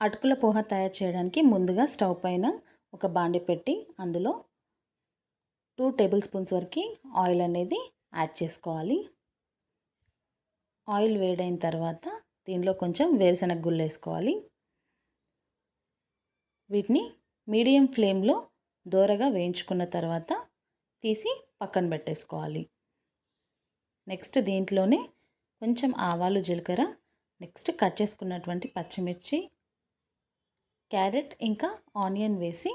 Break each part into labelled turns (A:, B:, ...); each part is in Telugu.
A: అటుకుల పోహ తయారు చేయడానికి ముందుగా స్టవ్ పైన ఒక బాండి పెట్టి అందులో 2 టేబుల్ స్పూన్స్ వరకు ఆయిల్ అనేది యాడ్ చేసుకోవాలి. ఆయిల్ వేడైన తర్వాత దీనిలో కొంచెం వేరుశనగ గుళ్ళు వేసుకోవాలి. వీటిని మీడియం ఫ్లేమ్లో దోరగా వేయించుకున్న తర్వాత తీసి పక్కన పెట్టేసుకోవాలి. నెక్స్ట్ దీంట్లోనే కొంచెం ఆవాలు, జీలకర్ర, నెక్స్ట్ కట్ చేసుకున్నటువంటి పచ్చిమిర్చి, క్యారెట్ ఇంకా ఆనియన్ వేసి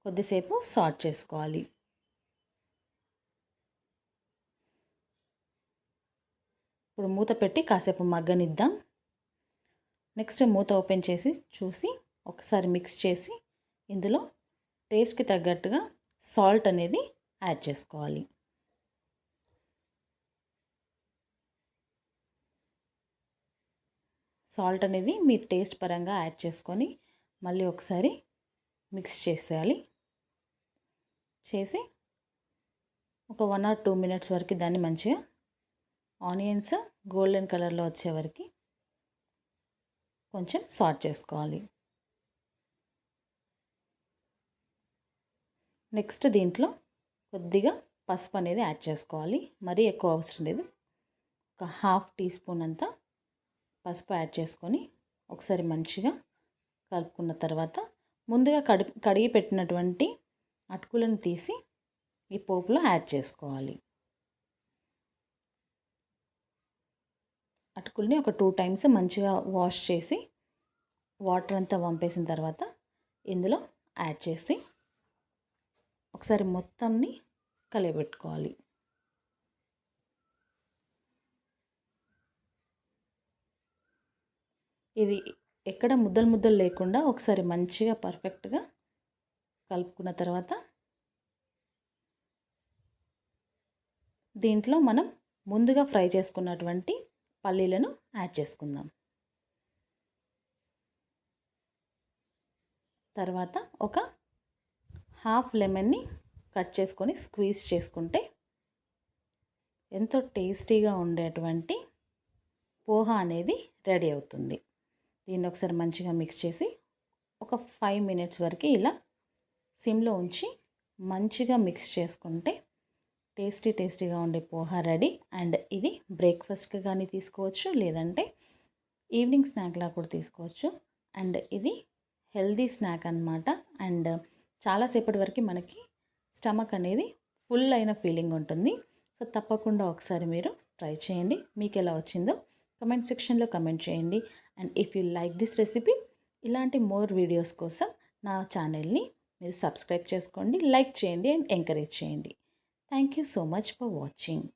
A: కొద్దిసేపు సాట్ చేసుకోవాలి. ఇప్పుడు మూత పెట్టి కాసేపు మగ్గనిద్దాం. నెక్స్ట్ మూత ఓపెన్ చేసి చూసి ఒకసారి మిక్స్ చేసి ఇందులో టేస్ట్కి తగ్గట్టుగా సాల్ట్ అనేది యాడ్ చేసుకోవాలి. సాల్ట్ అనేది మీ టేస్ట్ పరంగా యాడ్ చేసుకొని మళ్ళీ ఒకసారి మిక్స్ చేసేయాలి. చేసి ఒక 1 or 2 minutes వరకు దాన్ని మంచిగా ఆనియన్స్ గోల్డెన్ కలర్లో వచ్చే వరకు కొంచెం సాట్ చేసుకోవాలి. నెక్స్ట్ దీంట్లో కొద్దిగా పసుపు అనేది యాడ్ చేసుకోవాలి. మరీ ఎక్కువ అవసరం లేదు. ఒక 1/2 teaspoon అంతా పసుపు యాడ్ చేసుకొని ఒకసారి మంచిగా కలుపుకున్న తర్వాత ముందుగా కడిగి పెట్టినటువంటి అటుకులను తీసి ఈ పోపులో యాడ్ చేసుకోవాలి. అటుకుల్ని ఒక 2 times మంచిగా వాష్ చేసి వాటర్ అంతా వంపేసిన తర్వాత ఇందులో యాడ్ చేసి ఒకసారి మొత్తంని కలియబెట్టుకోవాలి. ఇది ఎక్కడ ముద్దలు లేకుండా ఒకసారి మంచిగా పర్ఫెక్ట్గా కలుపుకున్న తర్వాత దీంట్లో మనం ముందుగా ఫ్రై చేసుకున్నటువంటి పల్లీలను యాడ్ చేసుకుందాం. తర్వాత ఒక హాఫ్ లెమన్ని కట్ చేసుకొని స్క్వీజ్ చేసుకుంటే ఎంతో టేస్టీగా ఉండేటువంటి పోహ అనేది రెడీ అవుతుంది. దీన్ని ఒకసారి మంచిగా మిక్స్ చేసి ఒక 5 minutes వరకు ఇలా సిమ్లో ఉంచి మంచిగా మిక్స్ చేసుకుంటే టేస్టీగా ఉండే పోహ రెడీ. అండ్ ఇది బ్రేక్ఫాస్ట్కి కానీ తీసుకోవచ్చు, లేదంటే ఈవినింగ్ స్నాక్లా కూడా తీసుకోవచ్చు. అండ్ ఇది హెల్దీ స్నాక్ అన్నమాట. అండ్ చాలాసేపటి వరకు మనకి స్టమక్ అనేది ఫుల్ అయిన ఫీలింగ్ ఉంటుంది. సో తప్పకుండా ఒకసారి మీరు ట్రై చేయండి. మీకు ఎలా వచ్చిందో కమెంట్ సెక్షన్లో కమెంట్ చేయండి. And if you like this recipe, ఇలాంటి మోర్ వీడియోస్ కోసం నా ఛానల్ని మీరు సబ్స్క్రైబ్ చేసుకోండి, లైక్ చేయండి అండ్ ఎంకరేజ్ చేయండి. Thank you so much for watching.